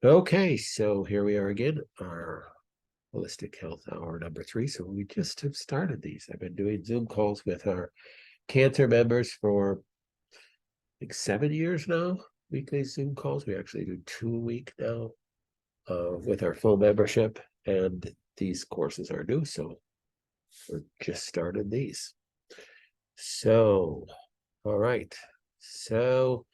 Okay, so here we are again, our holistic health hour number 3. So we just have started these. I've been doing Zoom calls with our cancer members for like 7 years now, weekly Zoom calls. We actually do 2 a week now with our full membership, and these courses are new, so we're just started these. So, all right. So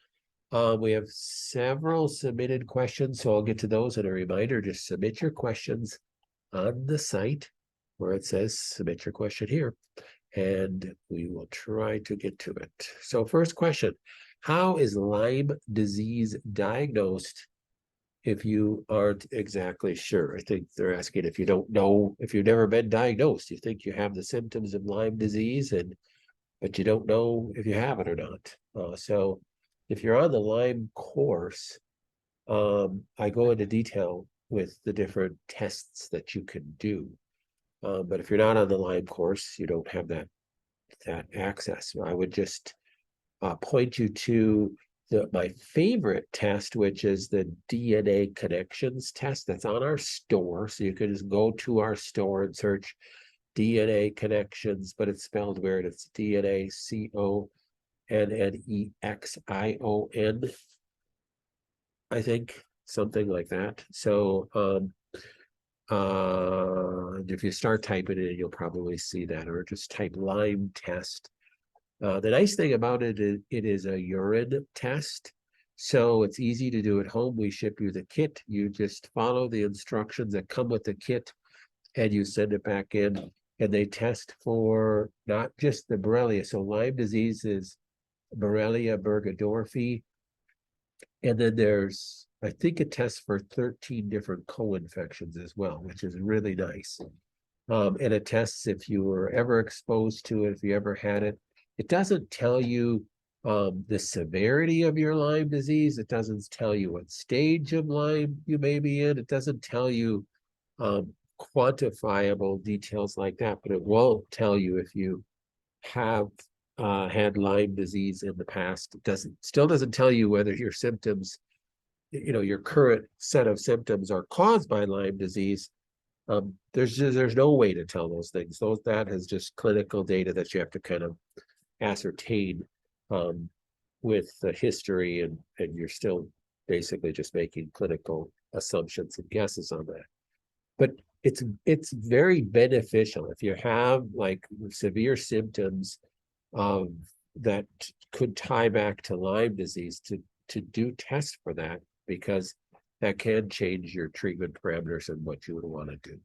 we have several submitted questions, so I'll get to those. And a reminder, just submit your questions on the site where it says submit your question here, and we will try to get to it. So first question, how is Lyme disease diagnosed if you aren't exactly sure? I think they're asking if you don't know, if you've never been diagnosed, you think you have the symptoms of Lyme disease, but you don't know if you have it or not. So if you're on the Lyme course, I go into detail with the different tests that you can do. But if you're not on the Lyme course, you don't have that access. I would just point you to my favorite test, which is the DNA connections test that's on our store. So you can just go to our store and search DNA connections, but it's spelled weird. It's DNACONNEXION, I think, something like that. So if you start typing it, you'll probably see that, or just type Lyme test. The nice thing about it is it is a urine test, so it's easy to do at home. We ship you the kit. You just follow the instructions that come with the kit, and you send it back in, and they test for not just the Borrelia. So Lyme disease is Borrelia burgdorferi, and then there's, I think it tests for 13 different co-infections as well, which is really nice. And it tests if you were ever exposed to it, if you ever had it. It doesn't tell you the severity of your Lyme disease. It doesn't tell you what stage of Lyme you may be in. It doesn't tell you quantifiable details like that, but it will tell you if you have had Lyme disease in the past. It still doesn't tell you whether your symptoms, your current set of symptoms are caused by Lyme disease. There's no way to tell those things. That is just clinical data that you have to kind of ascertain with the history, and you're still basically just making clinical assumptions and guesses on that. But it's very beneficial if you have like severe symptoms that could tie back to Lyme disease to do tests for that, because that can change your treatment parameters and what you would want to do.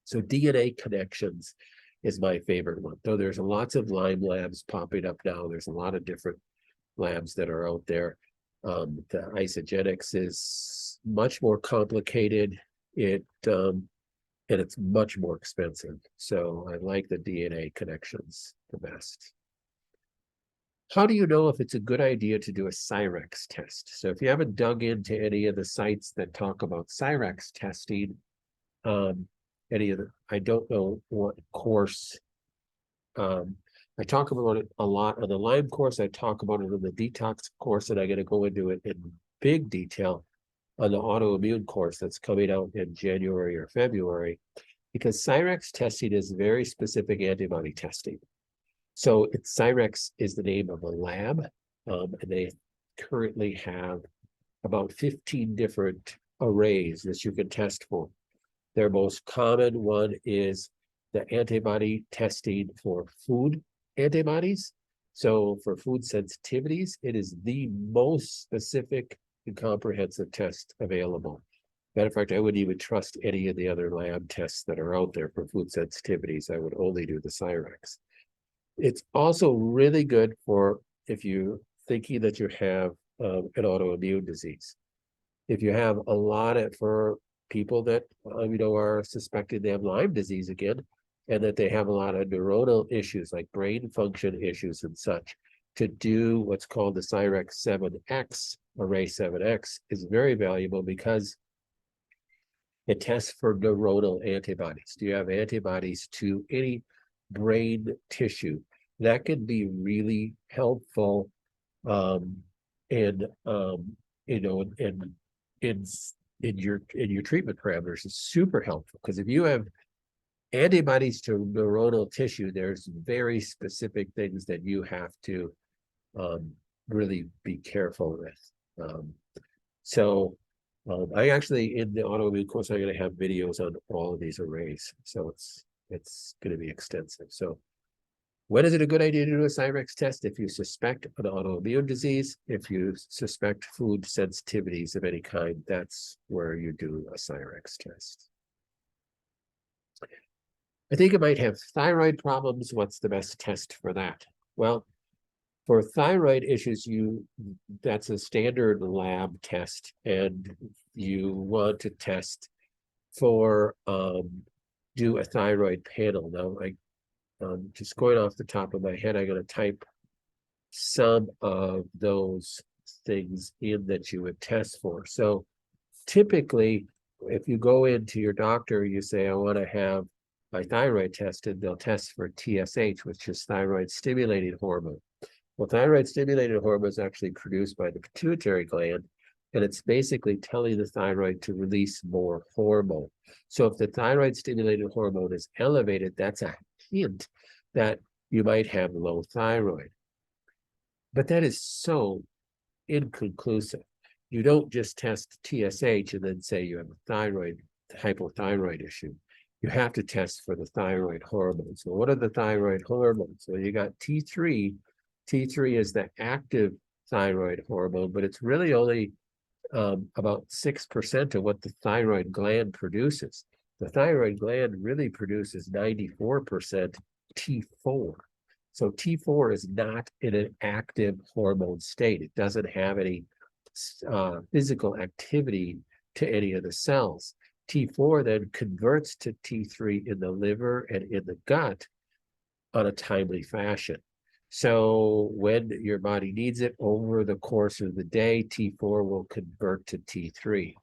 So DNA connections is my favorite one, though there's lots of Lyme labs popping up now. There's a lot of different labs that are out there. The Isagenix is much more complicated. And it's much more expensive. So I like the DNA connections the best. How do you know if it's a good idea to do a Cyrex test? So if you haven't dug into any of the sites that talk about Cyrex testing, I don't know what course. I talk about it a lot on the Lyme course. I talk about it on the detox course, and I'm going to go into it in big detail on the autoimmune course that's coming out in January or February, because Cyrex testing is very specific antibody testing. So Cyrex is the name of a lab, and they currently have about 15 different arrays that you can test for. Their most common one is the antibody testing for food antibodies. So for food sensitivities, it is the most specific and comprehensive test available. Matter of fact, I wouldn't even trust any of the other lab tests that are out there for food sensitivities. I would only do the Cyrex. It's also really good for if you're thinking that you have an autoimmune disease. If you have a lot for people that are suspected they have Lyme disease again, and that they have a lot of neuronal issues like brain function issues and such, to do what's called the Cyrex 7X, array 7X, is very valuable because it tests for neuronal antibodies. Do you have antibodies to any brain tissue? That can be really helpful in in your treatment parameters is super helpful, because if you have antibodies to neuronal tissue, there's very specific things that you have to really be careful with. I actually, in the autoimmune course, I'm going to have videos on all of these arrays, so it's going to be extensive. So when is it a good idea to do a Cyrex test? If you suspect an autoimmune disease, if you suspect food sensitivities of any kind, that's where you do a Cyrex test. I think it might have thyroid problems. What's the best test for that? Well, for thyroid issues, that's a standard lab test, and you want to test for do a thyroid panel. Now, just going off the top of my head, I'm going to type some of those things in that you would test for. So typically, if you go into your doctor, you say, I want to have my thyroid tested, they'll test for TSH, which is thyroid stimulating hormone. Well, thyroid stimulating hormone is actually produced by the pituitary gland, and it's basically telling the thyroid to release more hormone. So if the thyroid stimulating hormone is elevated, that's a hint that you might have low thyroid. But that is so inconclusive. You don't just test TSH and then say you have a thyroid, hypothyroid issue. You have to test for the thyroid hormones. So what are the thyroid hormones? So you got T3. T3 is the active thyroid hormone, but it's really only about 6% of what the thyroid gland produces. The thyroid gland really produces 94% T4. So T4 is not in an active hormone state. It doesn't have any physical activity to any of the cells. T4 then converts to T3 in the liver and in the gut on a timely fashion. So when your body needs it over the course of the day, T4 will convert to T3.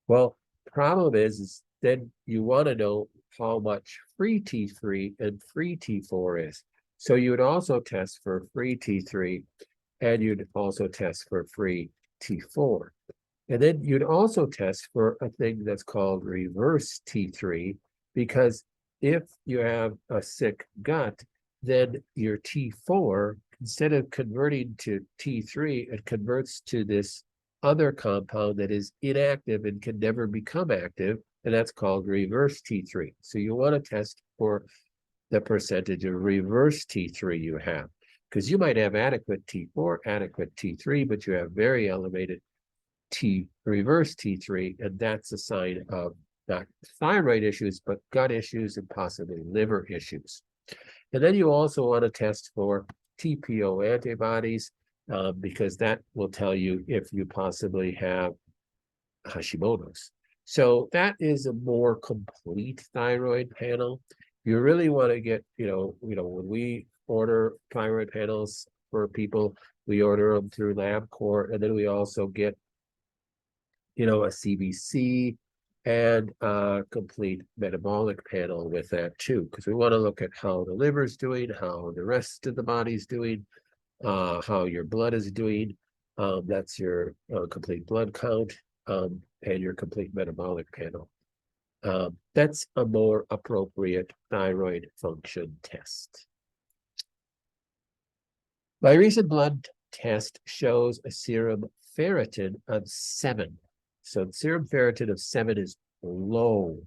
Well, the problem is then you want to know how much free T3 and free T4 is. So you would also test for free T3, and you'd also test for free T4. And then you'd also test for a thing that's called reverse T3, because if you have a sick gut, then your T4, instead of converting to T3, it converts to this other compound that is inactive and can never become active, and that's called reverse T3. So you want to test for the percentage of reverse T3 you have, because you might have adequate T4, adequate T3, but you have very elevated reverse T3, and that's a sign of not thyroid issues, but gut issues and possibly liver issues. And then you also want to test for TPO antibodies, because that will tell you if you possibly have Hashimoto's. So that is a more complete thyroid panel. You really want to get, when we order thyroid panels for people, we order them through LabCorp, and then we also get, a CBC and a complete metabolic panel with that too, because we want to look at how the liver's doing, how the rest of the body's doing, how your blood is doing. That's your complete blood count, and your complete metabolic panel. That's a more appropriate thyroid function test. My recent blood test shows a serum ferritin of 7. So serum ferritin of 7 is low.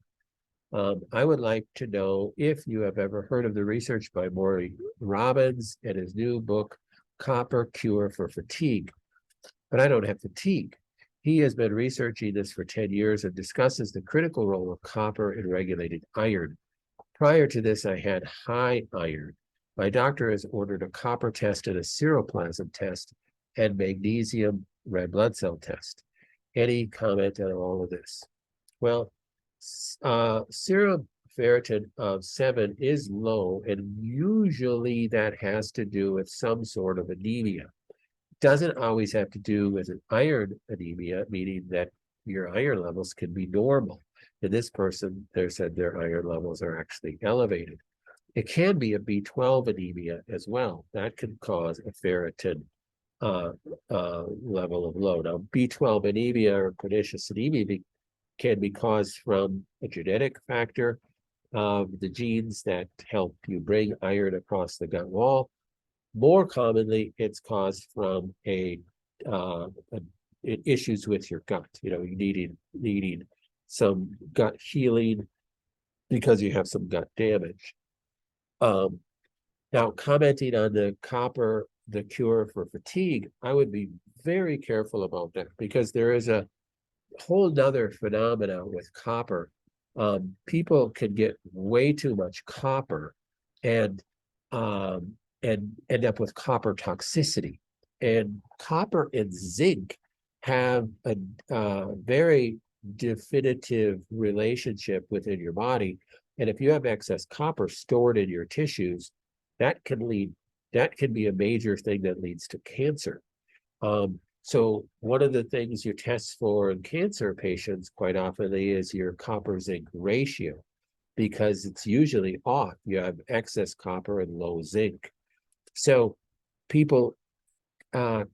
I would like to know if you have ever heard of the research by Maury Robbins and his new book, Copper Cure for Fatigue. But I don't have fatigue. He has been researching this for 10 years and discusses the critical role of copper in regulating iron. Prior to this, I had high iron. My doctor has ordered a copper test and a seroplasm test and magnesium red blood cell test. Any comment on all of this? Well, serum ferritin of 7 is low, and usually that has to do with some sort of anemia. Doesn't always have to do with an iron anemia, meaning that your iron levels can be normal. In this person, they said their iron levels are actually elevated. It can be a B12 anemia as well. That can cause a ferritin level of low. Now, B12 anemia or pernicious anemia can be caused from a genetic factor of the genes that help you bring iron across the gut wall. More commonly, it's caused from issues with your gut. You needing some gut healing because you have some gut damage. Now, commenting on the copper, the cure for fatigue, I would be very careful about that because there is a whole nother phenomena with copper. People can get way too much copper and end up with copper toxicity. And copper and zinc have a very definitive relationship within your body. And if you have excess copper stored in your tissues, that can be a major thing that leads to cancer. So one of the things you test for in cancer patients quite often is your copper zinc ratio, because it's usually off. You have excess copper and low zinc. So people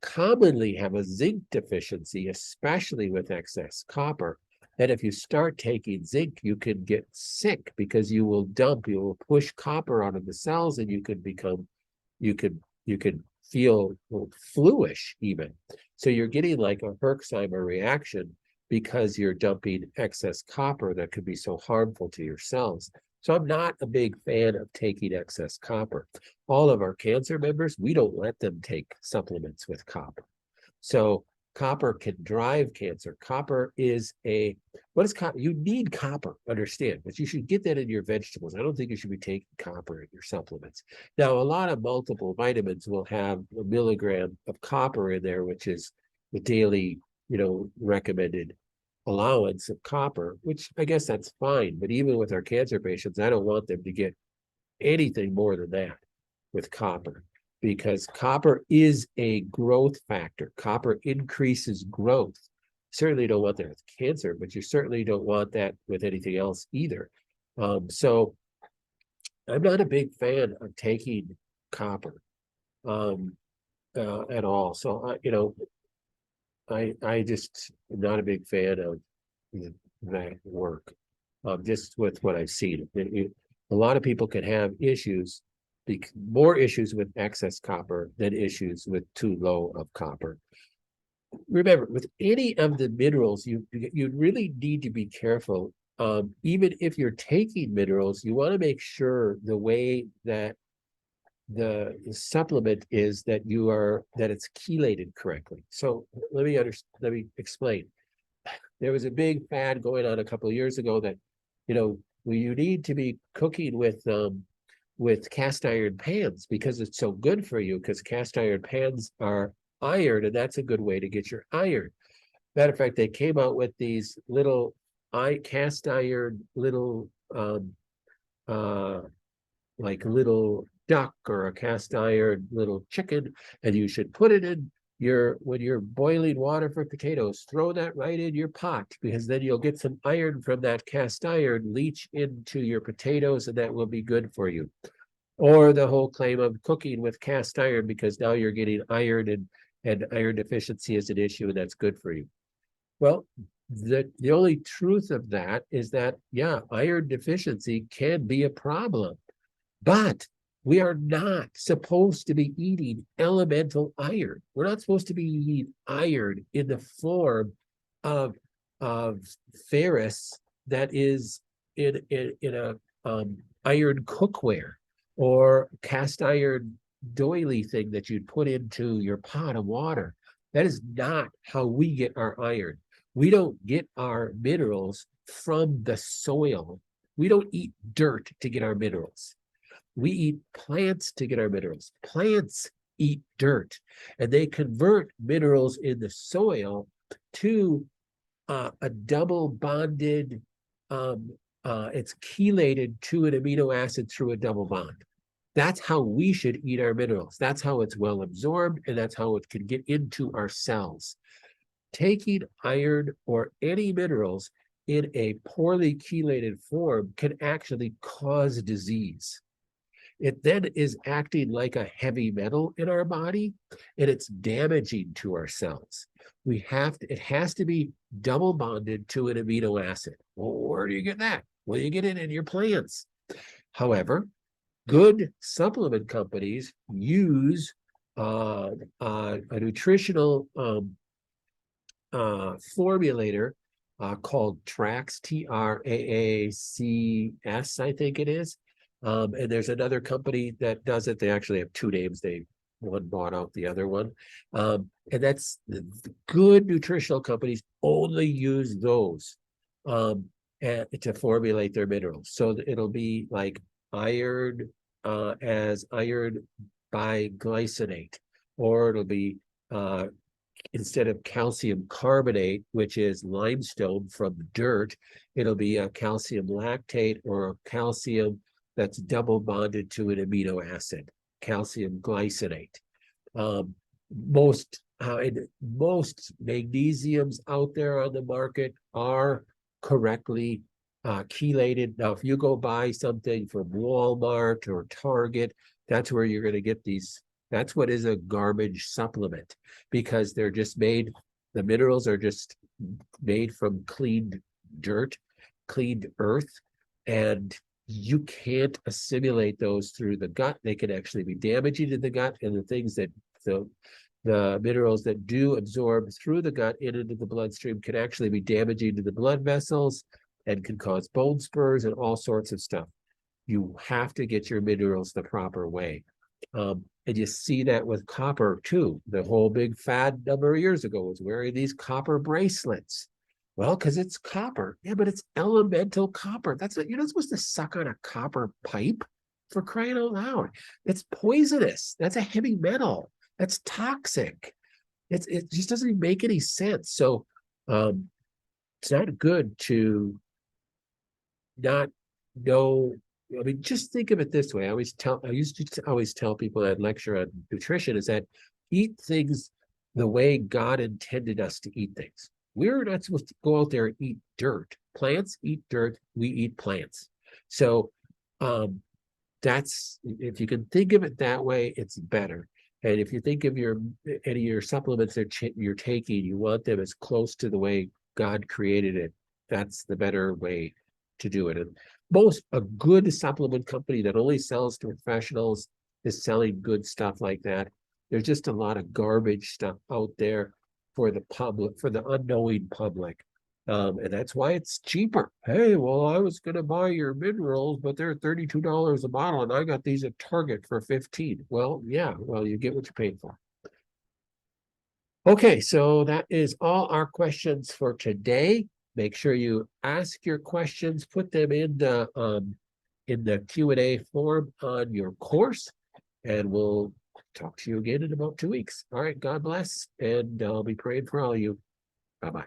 commonly have a zinc deficiency, especially with excess copper. And if you start taking zinc, you can get sick because you will push copper out of the cells, and you could feel fluish even. So you're getting like a Herxheimer reaction because you're dumping excess copper that could be so harmful to your cells. So I'm not a big fan of taking excess copper. All of our cancer members, we don't let them take supplements with copper. So copper can drive cancer. Copper is what is copper? You need copper, understand, but you should get that in your vegetables. I don't think you should be taking copper in your supplements. Now, a lot of multiple vitamins will have a milligram of copper in there, which is the daily, recommended allowance of copper, which I guess that's fine. But even with our cancer patients, I don't want them to get anything more than that with copper, because copper is a growth factor. Copper increases growth. Certainly don't want that with cancer, but you certainly don't want that with anything else either. So I'm not a big fan of taking copper at all. So I just am not a big fan of that work. Just with what I've seen, a lot of people can have issues, more issues with excess copper than issues with too low of copper. Remember, with any of the minerals, you really need to be careful. Even if you're taking minerals, you want to make sure the way that the supplement is that it's chelated correctly. So let me explain. There was a big fad going on a couple of years ago that, you need to be cooking with cast iron pans because it's so good for you, because cast iron pans are iron, and that's a good way to get your iron. Matter of fact, they came out with these little cast iron little like little duck or a cast iron little chicken, and you should put it in when you're boiling water for potatoes, throw that right in your pot, because then you'll get some iron from that cast iron leach into your potatoes, and that will be good for you. Or the whole claim of cooking with cast iron, because now you're getting iron, and iron deficiency is an issue, and that's good for you. Well, the only truth of that is that, yeah, iron deficiency can be a problem, but we are not supposed to be eating elemental iron. We're not supposed to be eating iron in the form of ferrous that is in a iron cookware or cast iron doily thing that you'd put into your pot of water. That is not how we get our iron. We don't get our minerals from the soil. We don't eat dirt to get our minerals. We eat plants to get our minerals. Plants eat dirt, and they convert minerals in the soil to a double bonded, it's chelated to an amino acid through a double bond. That's how we should eat our minerals. That's how it's well absorbed, and that's how it can get into our cells. Taking iron or any minerals in a poorly chelated form can actually cause disease. it then is acting like a heavy metal in our body, and it's damaging to our cells. It has to be double bonded to an amino acid. Well, where do you get that? Well, you get it in your plants. However, good supplement companies use a nutritional formulator called Trax, Traacs, I think it is. And there's another company that does it. They actually have two names. One bought out the other one. And that's the good nutritional companies only use those to formulate their minerals. So it'll be like iron as iron biglycinate, or it'll be instead of calcium carbonate, which is limestone from dirt, it'll be a calcium lactate or a calcium that's double bonded to an amino acid, calcium glycinate. Most magnesiums out there on the market are correctly chelated. Now, if you go buy something from Walmart or Target, that's where you're going to get these. That's what is a garbage supplement, because they're just made, the minerals are just made from cleaned dirt, cleaned earth, and you can't assimilate those through the gut. They can actually be damaging to the gut, and the things that the minerals that do absorb through the gut and into the bloodstream can actually be damaging to the blood vessels and can cause bone spurs and all sorts of stuff. You have to get your minerals the proper way. And you see that with copper too. The whole big fad number of years ago was wearing these copper bracelets. Well, because it's copper. Yeah, but it's elemental copper. That's what you're not supposed to suck on a copper pipe, for crying out loud. It's poisonous. That's a heavy metal. That's toxic. It just doesn't make any sense. So it's not good to not know. I mean, just think of it this way. I used to always tell people that lecture on nutrition is that eat things the way God intended us to eat things. We're not supposed to go out there and eat dirt. Plants eat dirt. We eat plants. So that's, if you can think of it that way, it's better. And if you think of any of your supplements that you're taking, you want them as close to the way God created it. That's the better way to do it. And a good supplement company that only sells to professionals is selling good stuff like that. There's just a lot of garbage stuff out there for the public, for the unknowing public. And that's why it's cheaper. Hey, well, I was going to buy your minerals, but they're $32 a bottle, and I got these at Target for $15. Well, yeah, well, you get what you paid for. Okay, so that is all our questions for today. Make sure you ask your questions, put them in the Q&A form on your course, and we'll talk to you again in about 2 weeks. All right, God bless, and I'll be praying for all of you. Bye-bye.